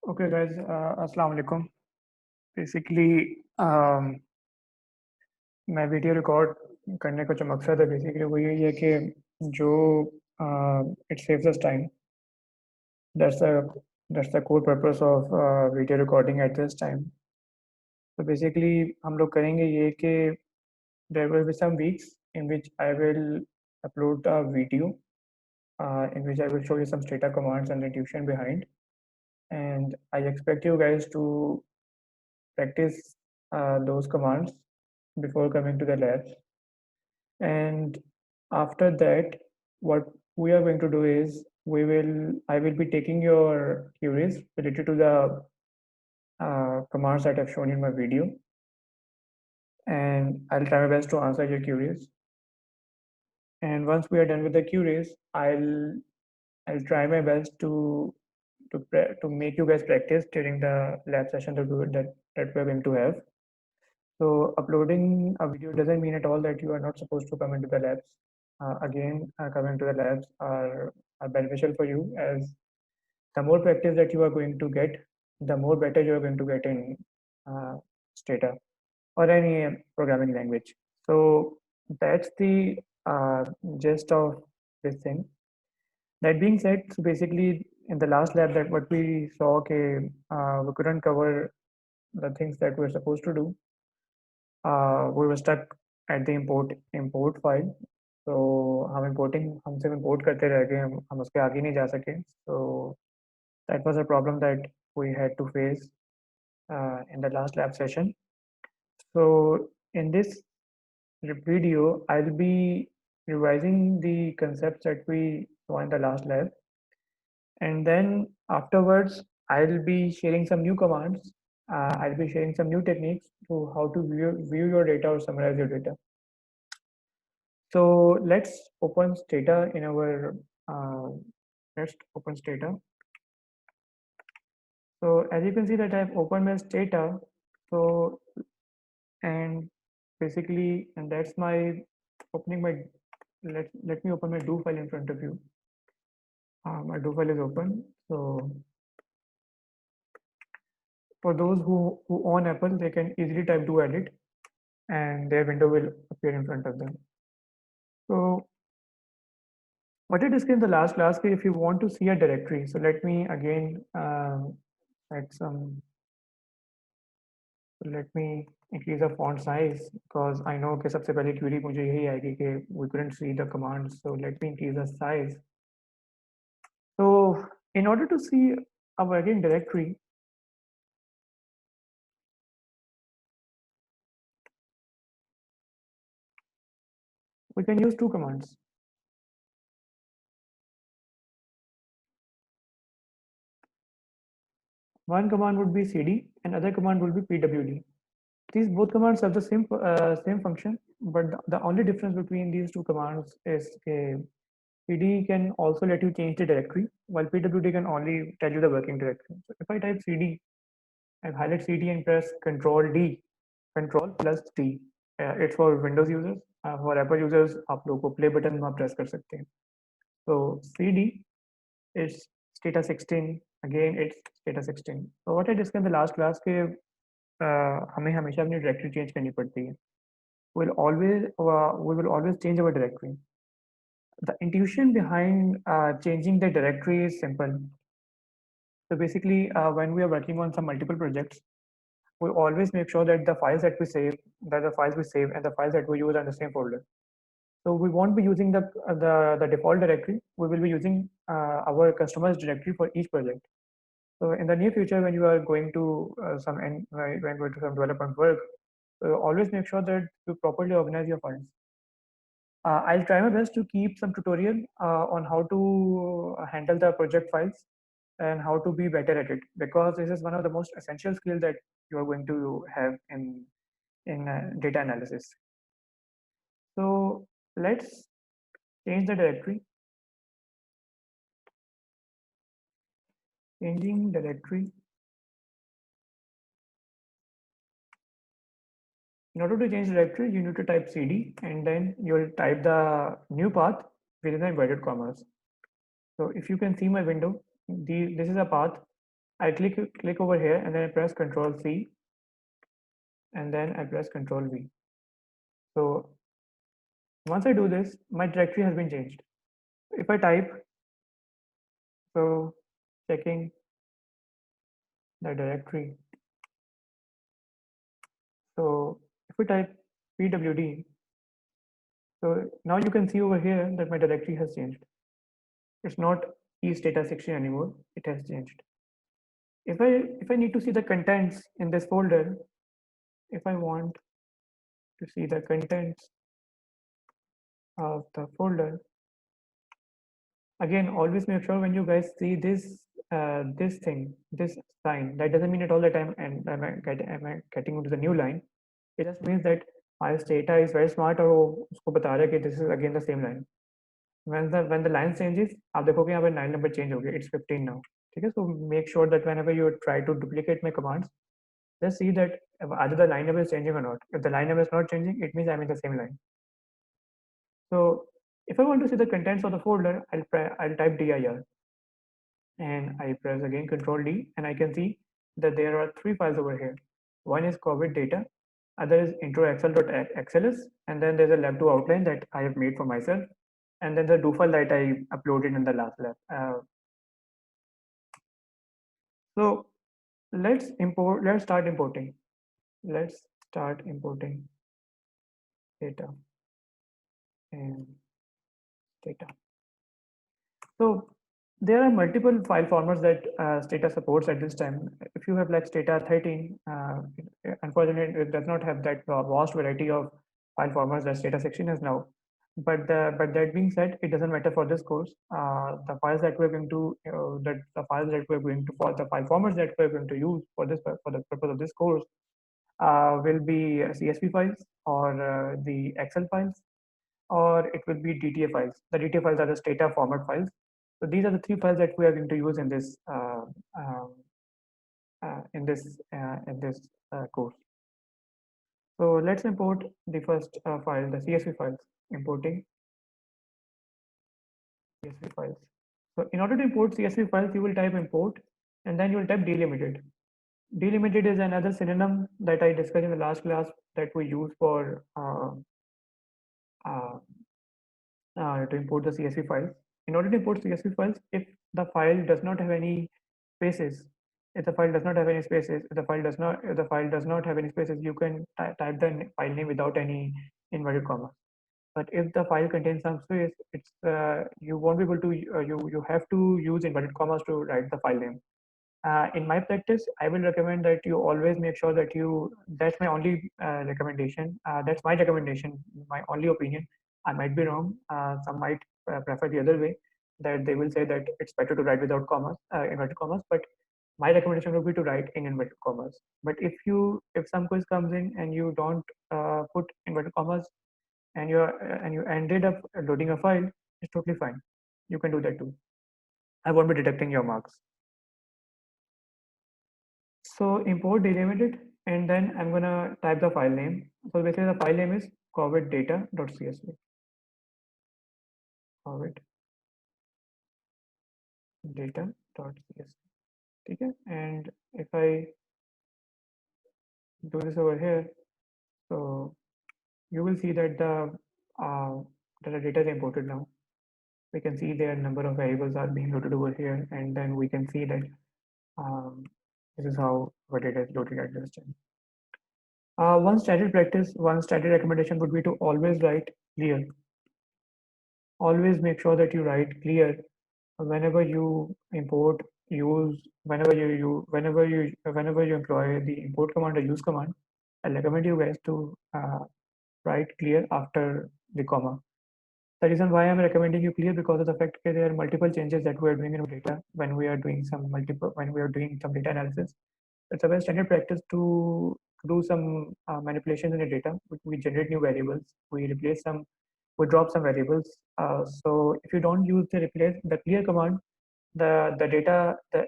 Okay guys, अस्सलाम वालेकुम। Basically मैं वीडियो रिकॉर्ड करने का जो मकसद है बेसिकली वो यही है कि जो it saves us time. That's the that's the core purpose of video recording at this time. तो बेसिकली हम लोग करेंगे ये कि there will be some weeks in which I will upload a video in which I will show you some Stata commands and the intuition behind. And I expect you guys to practice those commands before coming to the labs. And after that, what we are going to do is I will be taking your queries related to the commands that I've shown in my video, and I'll try my best to answer your queries. And once we are done with the queries, I'll try my best to make you guys practice during the lab session that we're going to have. So uploading a video doesn't mean at all that you are not supposed to come into the labs. Again, coming to the labs are beneficial for you, as the more practice that you are going to get, the more better you are going to get in uh, Stata or any programming language. So that's the gist of this thing. That being said, so basically in the last lab that what we saw, okay, we couldn't cover the things that we're supposed to do. We were stuck at the import file. So हम सिर्फ import करते रह गए, हम उसके आगे नहीं जा सके. So that was a problem that we had to face in the last lab session. So in this video, I'll be revising the concepts that we saw in the last lab, and then afterwards I'll be sharing some new commands. I'll be sharing some new techniques to how to view your data or summarize your data. So let's open Stata in our let's open Stata. So as you can see that I've opened my Stata. So and basically, and that's my opening my let me open my do file in front of you. My do file is open. So for those who own Apple, they can easily type do edit, and their window will appear in front of them. So what I discussed in the last class, if you want to see a directory, so let me again add some. So let me increase the font size because I know कि सबसे पहले query मुझे यही आएगी कि we couldn't see the commands. So let me increase the size. So in order to see a working directory, we can use two commands. One command would be cd and other command would be pwd. These both commands have the same function, but the only difference between these two commands is cd can also let you change the directory, while pwd can only tell you the working directory. So if I type cd and highlight cd and press Control D, Control plus D, it's for Windows users. For Apple users, आप लोगों को play button वहाँ press कर सकते हैं. So cd is Stata 16. Again, it's Stata 16. So what I discussed in the last class के हमें हमेशा अपनी directory change करनी पड़ती है. We will always change our directory. The intuition behind changing the directory is simple. So basically, when we are working on some multiple projects, we always make sure that the files that we save, and the files that we use are in the same folder. So we won't be using the default directory. We will be using our customer's directory for each project. So in the near future, when you are going to when going to some development work, always make sure that you properly organize your files. I'll try my best to keep some tutorial on how to handle the project files and how to be better at it, because this is one of the most essential skills that you are going to have in data analysis. So let's change the directory. Changing directory. In order to change directory, you need to type cd and then you'll type the new path within the inverted commas. So if you can see my window, this is a path I click over here and then I press Control C and then I press Control V. So once I do this, my directory has been changed. If I type, so checking the directory. So if we type pwd, so now you can see over here that my directory has changed. It's not East data section anymore. It has changed. If I need to see the contents in this folder, if I want to see the contents of the folder, again, always make sure when you guys see this thing, this sign, that doesn't mean at all that am I getting into the new line. It just means that iOS data is very smart और वो उसको बता रहा है कि this is again the same line. When the line changes, आप देखोगे यहाँ पे line number change हो गया. It's 15 now. ठीक है? So make sure that whenever you try to duplicate my commands, just see that either the line number is changing or not. If the line number is not changing, it means I'm in the same line. So if I want to see the contents of the folder, I'll type dir and I press again Control D, and I can see that there are three files over here. One is COVID data, other is introxl.xls, and then there's a lab2 outline that I have made for myself, and then the do file that I uploaded in the last lab. So let's start importing. Let's start importing data and data. So there are multiple file formats that Stata supports at this time. If you have like Stata 13, unfortunately, it does not have that vast variety of file formats that Stata section has now. But that being said, it doesn't matter for this course. The files that we're going to the files that we're going to for the file formats that we're going to use for the purpose of this course will be CSV files or the Excel files, or it will be DTA files. The DTA files are the data format files. So these are the three files that we are going to use in this course. So let's import the first file, the CSV files. Importing CSV files. So in order to import CSV files, you will type import and then you will type delimited. Delimited is another synonym that I discussed in the last class that we use for to import the CSV files. In order to import CSV files, if the file does not have any spaces, if the file does not have any spaces, if the file does not have any spaces, you can type the file name without any inverted commas. But if the file contains some space, it's you won't be able to you have to use inverted commas to write the file name. In my practice, I will recommend that you always make sure that that's my only recommendation. That's my recommendation, my only opinion. I might be wrong. Some might prefer the other way, that they will say that it's better to write without commas, inverted commas. But my recommendation would be to write in inverted commas. But if some quiz comes in and you don't put inverted commas and you ended up loading a file, it's totally fine. You can do that too. I won't be deducting your marks. So import delimited, and then I'm gonna type the file name. So basically the file name is coviddata.csv. coviddata.csv. Okay, and if I do this over here, so you will see that the data is imported now. We can see their number of variables are being loaded over here, and then we can see that this is how our data is loaded at this time. One standard recommendation would be to always write clear. Always make sure that you write clear whenever you import, use, whenever you employ the import command or use command. I recommend you guys to write clear after the comma. The reason why I'm recommending you clear because of the fact that there are multiple changes that we are doing in our data when we are doing some data analysis. It's a very standard practice to do some manipulations in the data. We generate new variables. We drop some variables. So if you don't use the clear command, the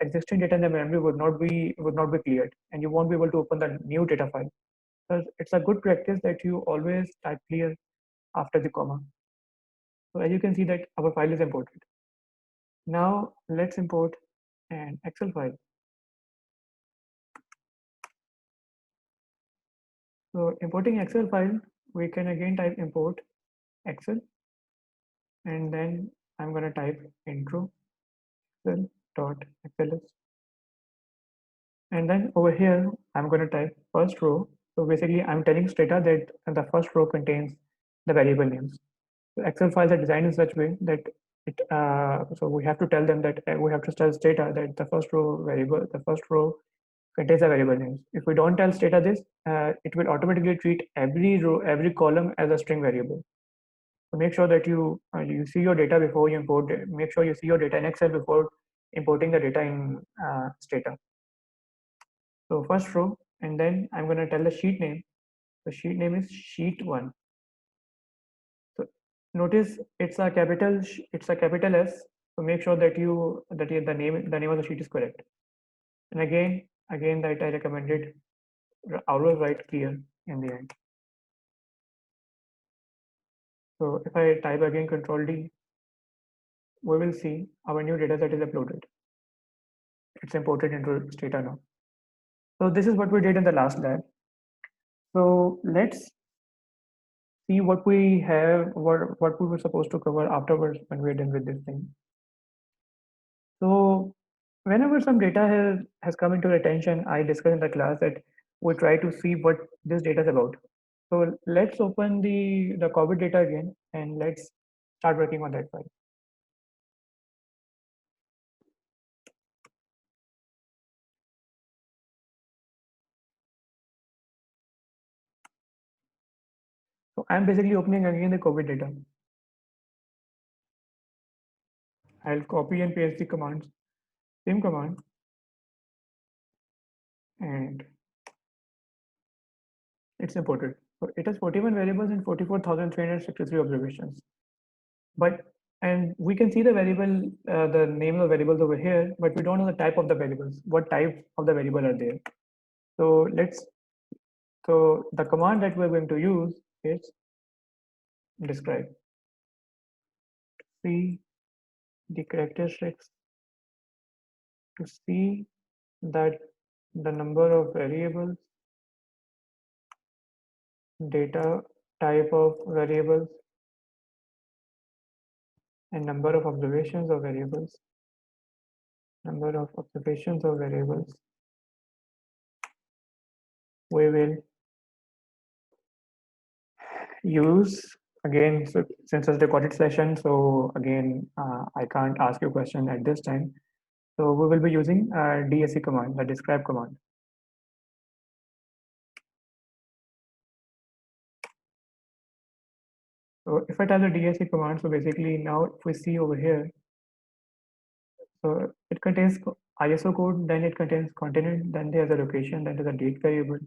existing data in the memory would not be cleared, and you won't be able to open the new data file. So it's a good practice that you always type clear after the comma. So as you can see that our file is imported. Now let's import an Excel file. So importing Excel file, we can again type import Excel, and then I'm going to type intro Excel.xls, and then over here I'm going to type first row. So basically I'm telling Stata that the first row contains the variable names. So Excel files are designed in such way that so we have to tell them that we have to tell Stata that the first row contains the variable names. If we don't tell Stata this, it will automatically treat every row, every column as a string variable. So make sure that you see your data before you import it. Make sure you see your data in Excel before importing the data in Stata. So first row, and then I'm going to tell the sheet name. The sheet name is sheet1. So notice it's a capital S. So make sure that the name of the sheet is correct. And again that I recommended always write clear in the end. So if I type again Control D, we will see our new data set is uploaded. It's imported into Stata now. So this is what we did in the last lab. So let's see what we have, what we were supposed to cover afterwards when we're done with this thing. So whenever some data has come into attention, I discuss in the class that we try to see what this data is about. So let's open the COVID data again and let's start working on that file. So I'm basically opening again the COVID data. I'll copy and paste the commands, same command, and it's imported. So it has 41 variables and 44,363 observations. But and we can see the variable, the name of the variables over here, but we don't know the type of the variables. What type of the variable are there? So the command that we're going to use is describe. See the characteristics to see that the number of variables, data type of variables, and number of observations of variables, we will use again. So since it's recorded session, so again I can't ask you a question at this time. So we will be using DSC command, the describe command. So if I type the DSC command, so basically now if we see over here, so it contains ISO code, then it contains continent, then there's a location, then there's a date variable,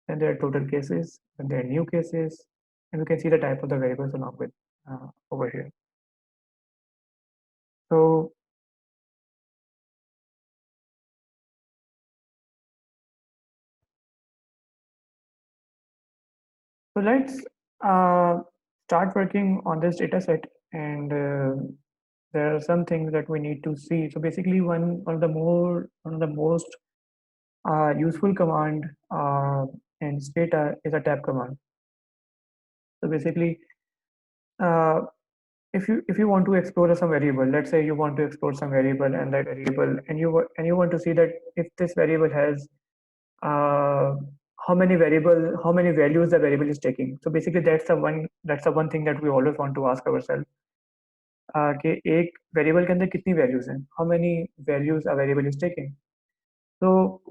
then there are total cases, then there are new cases, and we can see the type of the variables along with over here. So let's start working on this data set, and there are some things that we need to see. So basically one of the most useful command in Stata is a tab command. So basically, uh, if you want to explore some variable, let's say you want to explore some variable and that variable, and you want to see that if this variable has uh, how many values the variable is taking. So basically, that's the one thing that we always want to ask ourselves. कि एक variable के अंदर कितनी values हैं, how many values a variable is taking. So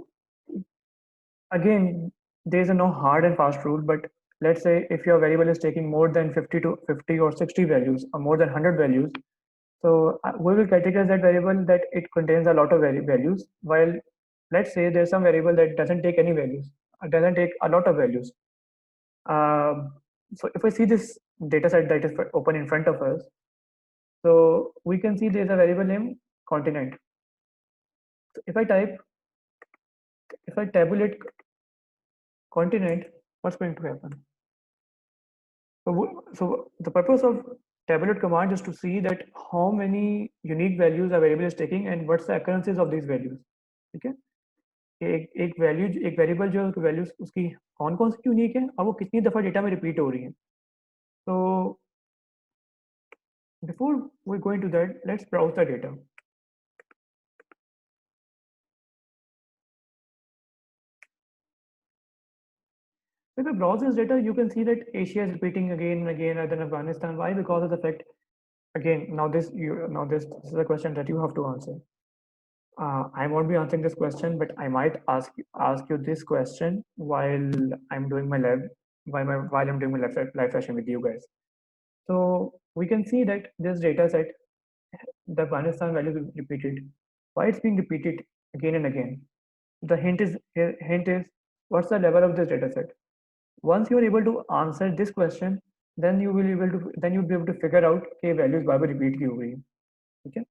again, there is a no hard and fast rule, but let's say if your variable is taking more than 50 or 60 values or more than 100 values, so we will categorize that variable that it contains a lot of values, while let's say there's some variable that doesn't take any values, doesn't take a lot of values. So if I see this data set that is open in front of us, so we can see there's a variable name continent. So if I tabulate continent, what's going to happen? So the purpose of tabulate command is to see that how many unique values a variable is taking and what's the occurrences of these values. Okay. एक value, एक variable जो value उसकी कौन कौन सी unique है और वो कितनी दफ़ा डेटा में रिपीट हो रही है. तो before we going to that, let's browse the data. If you browse this data, you can see that Asia is repeating again and again, other than Afghanistan. Why? Because of the fact, again, now this is a question that you have to answer. I won't be answering this question, but I might ask you this question while I'm doing my lab, while I'm doing my live session with you guys. So we can see that this data set, the Afghanistan value is repeated. Why it's being repeated again and again? The hint is what's the level of this data set? Once you are able to answer this question, then you'll be able to figure out कि values बार बार repeat क्यों हो रही है. ठीक है.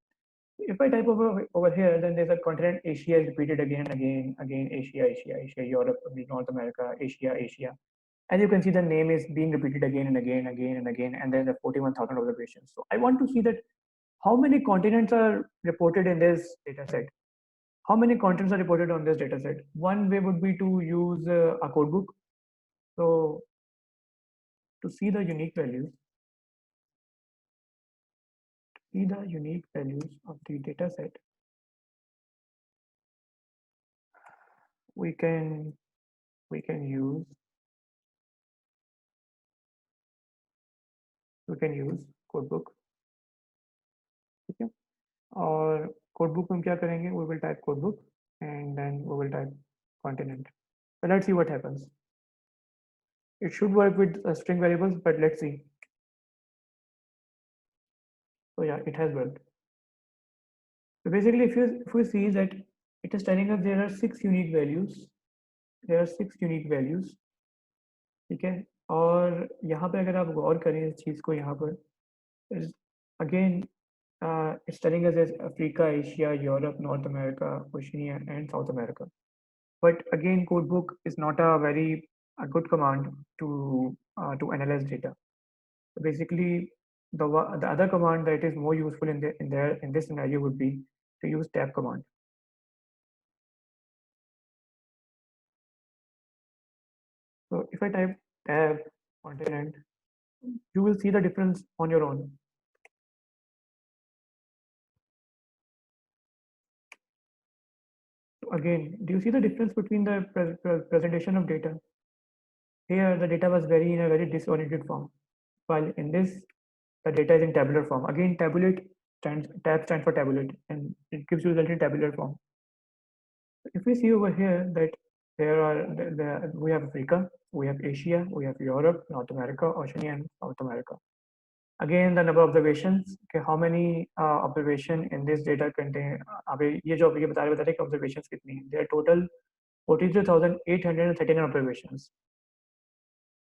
If I type over here, then there's a continent Asia is repeated again and again, Asia, Europe, North America, Asia. As you can see, the name is being repeated again and again, and then the 41,000 observations. So I want to see that how many continents are reported in this data set. How many continents are reported on this data set? One way would be to use a codebook. So to see the unique values, of the data set, we can use codebook. ठीक है. और codebook में हम क्या करेंगे? We will type codebook and then we will type continent. So let's see what happens. It should work with string variables, but let's see. So yeah, it has worked. So basically, if we see that it is telling us there are 6 unique values. There are 6 unique values. ठीक है. और यहाँ पे अगर आप गौर करें इस चीज़ को यहाँ पर, again, it's telling us as Africa, Asia, Europe, North America, Oceania, and South America. But again, codebook is not a good command to analyze data. So basically, the other command that is more useful in this scenario would be to use tab command. So if I type tab continent, you will see the difference on your own. Again, do you see the difference between the presentation of data? Here, the data was in a very disoriented form, while in this, the data is in tabular form. Again, tab stands for tabulate, and it gives you result in tabular form. If we see over here that we have Africa, we have Asia, we have Europe, North America, Oceania, and South America. Again, the number of observations, okay, how many observation in this data contain, अभी ये जो अभी ये बता रहे कि observations कितनी हैं. There are total 43,839 observations.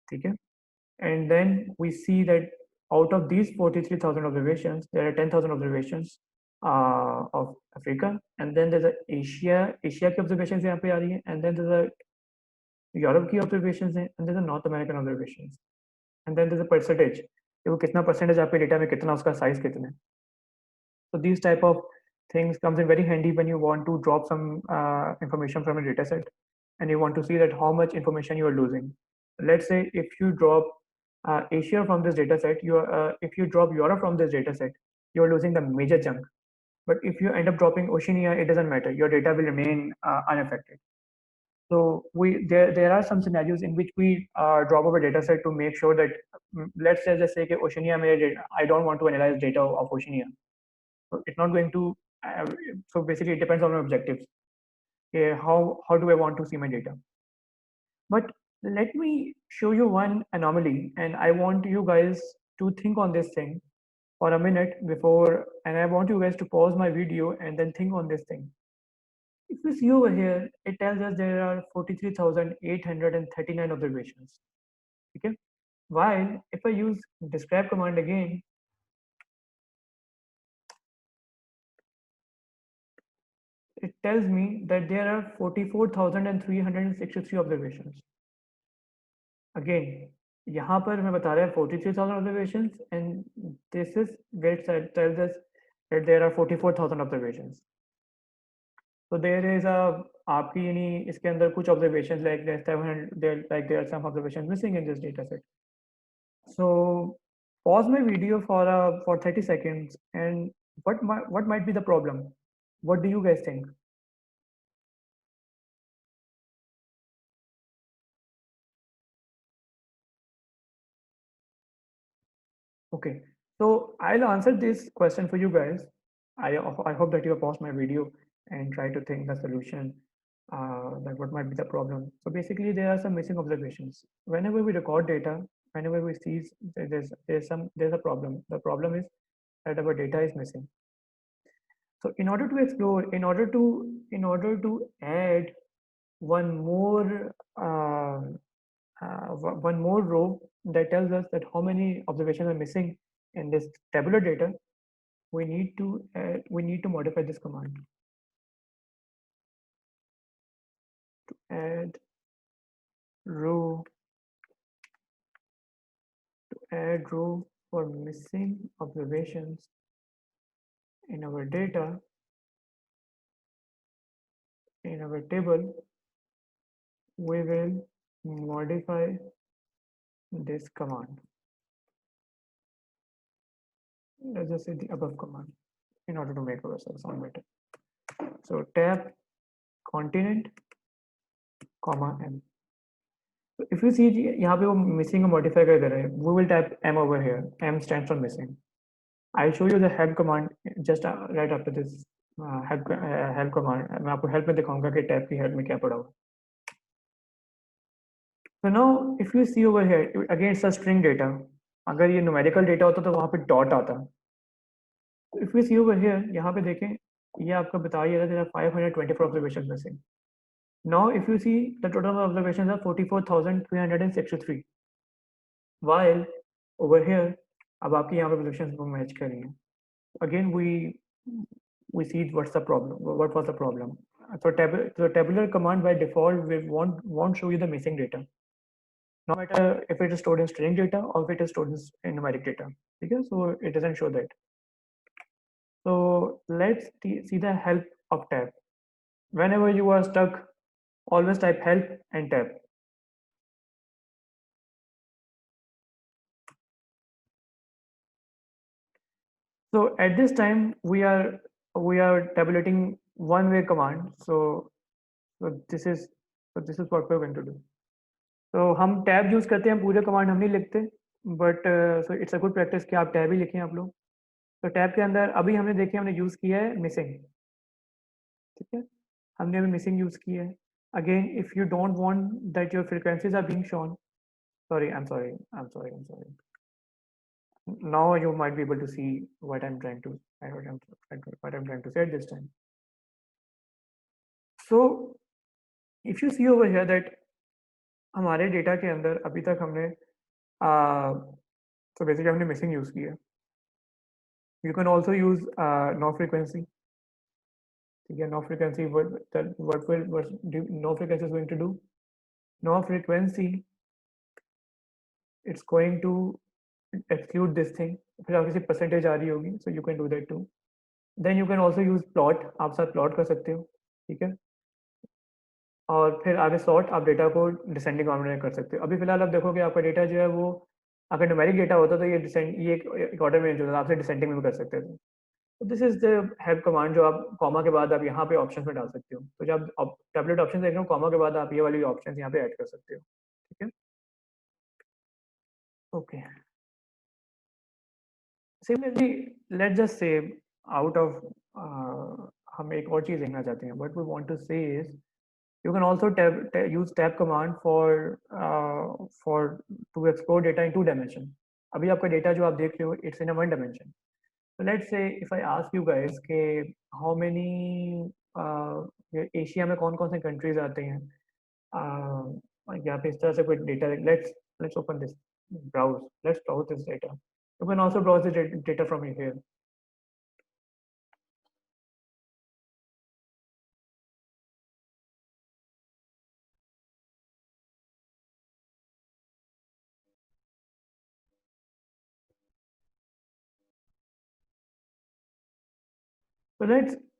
ठीक है. And then we see that out of these 43,000 observations, there are 10,000 observations of Africa, and then there's a Asia की observations यहाँ पे आ रही हैं, and then there's a Europe की observations हैं, and there's a North American observations, and then there's a percentage कि वो कितना percentage आपके data में कितना उसका size कितना है. So these type of things comes in very handy when you want to drop some information from a data set, and you want to see that how much information you are losing. Let's say if you drop Asia from this data set, if you drop Europe from this data set, you are losing the major chunk. But if you end up dropping Oceania, it doesn't matter. Your data will remain unaffected. So there are some scenarios in which we drop our data set to make sure that, let's say कि Oceania में I don't want to analyze data of Oceania. So it's not going to. So basically, it depends on my objectives. Okay, how do I want to see my data? But let me show you one anomaly, and I want you guys to think on this thing for a minute before, and I want you guys to pause my video and then think on this thing. If you see over here, it tells us there are 43,839 observations. Okay. While if I use describe command again, it tells me that there are 44,363 observations. Again, यहाँ पर मैं बता रहा है 43,000 observations, and this is where it tells us that there are 44,000 observations. So there is a आपकी यानी इसके अंदर कुछ observations like there are some observations missing in this data set. So pause my video for 30 seconds and what might be the problem? What do you guys think? Okay, so I'll answer this question for you guys. I hope that you have paused my video and try to think the solution that what might be the problem. So basically, there are some missing observations. Whenever we record data, whenever we see there's a problem. The problem is that our data is missing. So in order to explore, in order to add one more one more row that tells us that how many observations are missing in this tabular data, we need to modify this command. Add row add row for missing observations in our data in our table. We will modify this command. Let's just say the above command in order to make ourselves sound better. So tab continent comma m. So if you see यहाँ पे वो missing a modifier का इधर है, we will type m over here. M stands for missing. I'll show you the help command just right after this help command. मैं आपको help में दिखाऊंगा कि tab की help में क्या पड़ा हुआ. So now if you see over here, again it's a string data. अगर ये numerical data होता तो वहाँ पे dot आता. If we see over here, यहाँ पे देखें, ये आपका बता ही रहा है 524 observations missing. Now if you see the total observations are 44,363. While over here, अब आपकी यहाँ पे observations वो match कर रही हैं. Again we see what's the problem. What was the problem? So tabular command by default won't show you the missing data. No matter if it is stored in string data or if it is stored in numeric data. Okay, so it doesn't show that. So let's see the help of tab. Whenever you are stuck, always type help and tab. So at this time we are tabulating one-way command. So this is what we're going to do. So हम tab use करते हैं, पूरे command हम नहीं लिखते, but so it's a good practice कि आप tab ही लिखें आप लोग. तो tab के अंदर अभी हमने देखिए हमने use किया है missing, ठीक है? हमने अभी missing use किया है. Again, if you don't want that your frequencies are being shown, I'm sorry. Now you might be able to see what I'm trying to say at this time. So if you see over here that हमारे data के अंदर अभी तक हमने तो basically हमने missing use किया. You can also use no frequency. ठीक है, no frequency what no frequency is going to do? No frequency, it's going to exclude this thing. फिर आपकी सिर्फ परसेंटेज आ रही होगी, so you can do that too. Then you can also use plot. आप साथ plot कर सकते हो, ठीक है. और फिर आगे सॉर्ट आप डेटा को डिसेंडिंग ऑर्डर में कर सकते हो. अभी फिलहाल आप देखोगे आपका डेटा जो है वो अगर न्यूमेरिक डेटा होता तो ये एक ऑर्डर में जो आपसे डिसेंडिंग में भी कर सकते थे. तो this is the help command जो आप कॉमा के बाद आप यहाँ पे ऑप्शन में डाल सकते हो. तो जब आप टैबलेट ऑप्शन देख रहे हो कॉमा के बाद आप ये वाली ऑप्शन यहाँ पे ऐड कर सकते हो, ठीक है. Okay, similarly let's just say out of हम एक और चीज़ देखना चाहते हैं. What we want to say is you can also use tab command for to explore data in 2 dimension. अभी आपका डेटा जो आप देख रहे हो it's in a 1 dimension. So let's say if I ask you guys के how many Asia में कौन कौन से कंट्रीज आते हैं, यहाँ पे इस तरह से कोई data. let's open this let's browse this data. You can also browse the data from here. So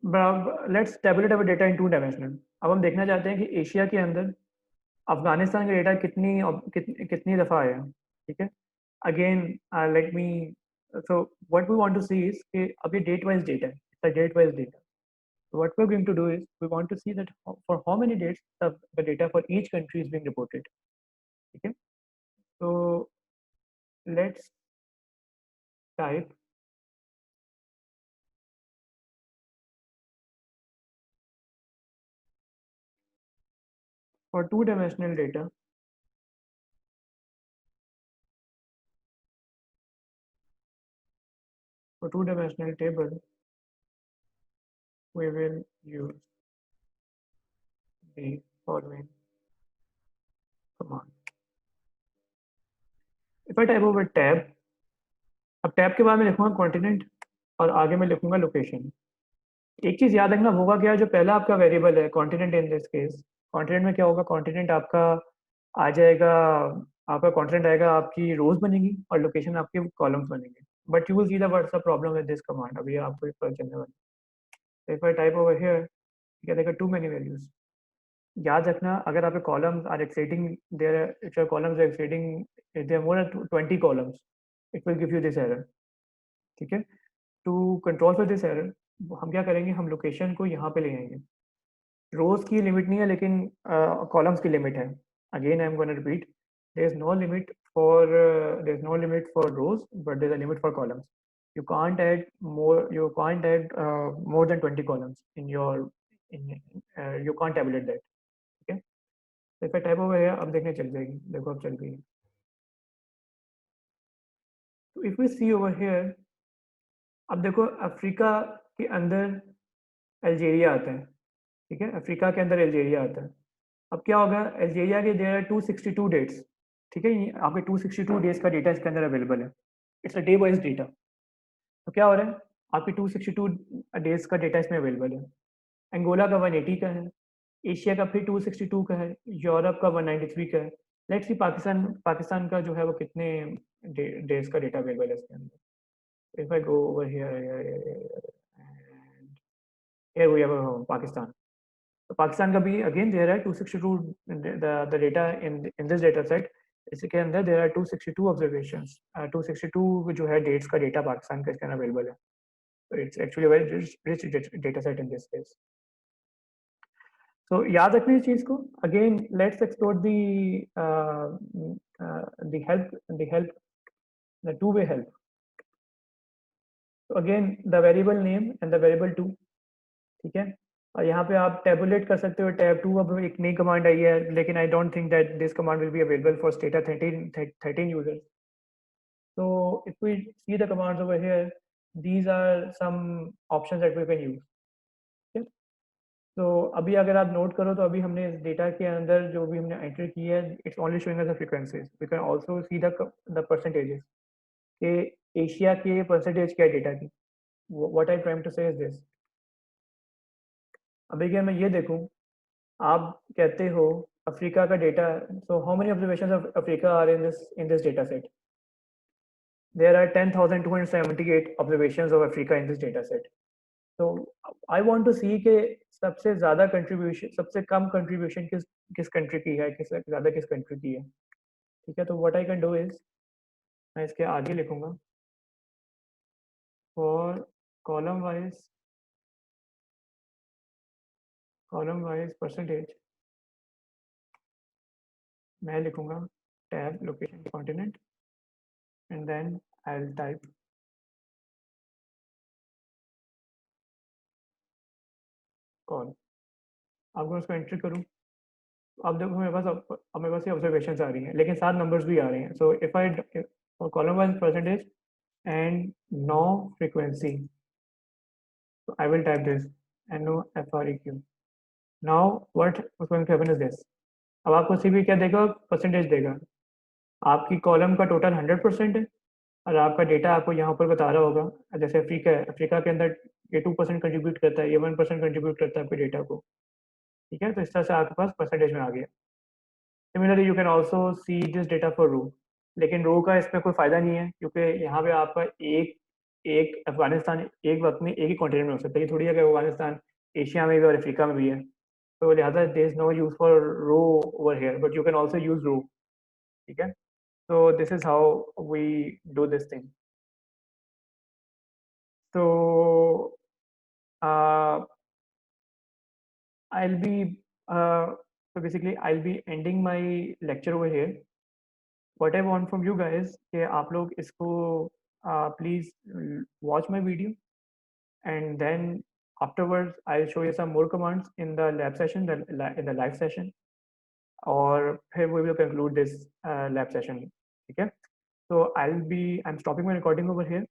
let's tablet our data in 2 dimensional. अब हम देखना चाहते हैं कि एशिया के अंदर अफगानिस्तान का डेटा कितनी दफ़ा आया, ठीक है। Again let me, so what we want to see is कि अब ये डेट वाइज डेटा है, it's a date wise data. So what we're going to do is we want to see that for how many dates the data for each country is being reported. Okay, so let's type for two-dimensional data. For two-dimensional table, we will use the following command. If I type over tab, अब tab के बाद मैं लिखूंगा continent और आगे मैं लिखूंगा location. एक चीज याद रखना, होगा क्या, जो पहला आपका वेरिएबल है continent, in this case continent में क्या होगा, कॉन्टिनेंट आपका आ जाएगा, आपका कॉन्टिनेंट आएगा, आपकी रोज बनेगी और लोकेशन आपके कॉलम्स बनेंगे। But you will see the what's the problem with this command, अभी आपको पता चलने वाला है। If I type over here, क्या देखा, टू मेनी वैल्यूज। याद रखना, अगर आपके columns are exceeding there, if your columns are exceeding, if there more than 20 columns, it will give you this error, ठीक है। To control for this error हम क्या करेंगे, हम लोकेशन को यहाँ पे ले आएंगे। रोज की लिमिट नहीं है लेकिन कॉलम्स की लिमिट है। Again I am gonna repeat, there is no limit for, there is no limit for rows, but there is a limit for columns. You can't add more, you can't add more than 20 columns in your, in you can't tabulate that, okay। so if I type over here, अब देखने चल जाएगी, देखो अब चल गई। तो if we see over here, अब देखो अफ्रीका के अंदर अल्जीरिया आता है, ठीक है, अफ्रीका के अंदर अल्जीरिया आता है। अब क्या होगा, अल्जीरिया के देयर आर 262 डेट्स, ठीक है, ये आपके 262 डेज का डेटा इसके अंदर अवेलेबल है। It's a day wise data. तो क्या हो रहा है, आपके 262 डेज का डेटा इसमें अवेलेबल है। अंगोला का 180 का है, एशिया का फिर 262 का है, यूरोप का 193 का है। लेट्स सी पाकिस्तान, पाकिस्तान का जो है वो कितने डेज का डेटा अवेलेबल है इसके अंदर। If I go over here and here we have Pakistan. तो पाकिस्तान का भी अगेन देयर है 262 the data in this data set. इसके अंदर देयर आर 262 ऑब्जर्वेशंस, 262 जो है डेट्स का डेटा पाकिस्तान का इसके अंदर अवेलेबल है। तो it's actually very rich data set in this case. तो याद रखना इस चीज को। Again let's explore the help, the two way help. तो again the variable name and the variable too, ठीक है। और यहाँ पे आप टेबुलेट कर सकते हो टैब टू। अब एक नई कमांड आई है, लेकिन I don't think that this command will be available for strata 13 users. So if we see the commands over here, these are some options that we can use, ठीक है। तो अभी अगर आप नोट करो तो अभी हमने इस डेटा के अंदर जो भी हमने एंटर की है, it's only showing us the frequencies. We can also see the percentages कि एशिया के परसेंटेज क्या है डेटा की। What I trying to say is this, अभी अगर मैं ये देखूं, आप कहते हो अफ्रीका का data, so how many observations of Africa are in this data set. There are 10,278 observations of Africa in this data set. So I want to see कि सबसे ज़्यादा कंट्रीब्यूशन, सबसे कम कंट्रीब्यूशन किस किस कंट्री की है, किस ज़्यादा किस कंट्री की है, ठीक है। तो what I can do is, मैं इसके आगे लिखूंगा फॉर कॉलम वाइज परसेंटेज, मैं लिखूंगा tab location continent and then I will type col. अब मैं उसको एंटर करूँ, अब देखो मेरे पास, अब मेरे पास ये ऑब्जर्वेशन आ रही हैं लेकिन साथ नंबर्स भी आ रहे हैं। So if I column wise percentage and no frequency, so I will type this NOFREQ। now what's going to happen is this, अब आपको सीवी क्या देगा, परसेंटेज देगा। आपकी कॉलम का टोटल 100% है और आपका डेटा आपको यहाँ पर बता रहा होगा। जैसे अफ्रीका है, अफ्रीका के अंदर ये 2% कंट्रीब्यूट करता है, ये 1% कंट्रीब्यूट करता है आपके डेटा को, ठीक है। तो इस तरह से आपके पास परसेंटेज में आ गया। Similarly you can also see this data for row, लेकिन रो का इसमें कोई फायदा नहीं है क्योंकि यहाँ पे आपका एक एक अफगानिस्तान एक वक्त में एक ही कॉन्टिनेंट में हो सकता है, ये थोड़ी है कि अफगानिस्तान एशिया में भी और अफ्रीका में भी है, तो लिहाजा there is no use for row over here, but you can also use row, ठीक है। So this is how we do this thing. So uh, I'll be so basically I'll be ending my lecture over here. What I want from you guys कि आप लोग इसको please watch my video, and then afterwards I'll show you some more commands in the lab session, in the live session, और फिर we will conclude this lab session, ठीक है। So I'm stopping my recording over here,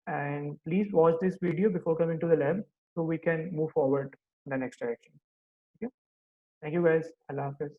and please watch this video before coming to the lab so we can move forward in the next direction. Okay, thank you guys. Allah Hafiz.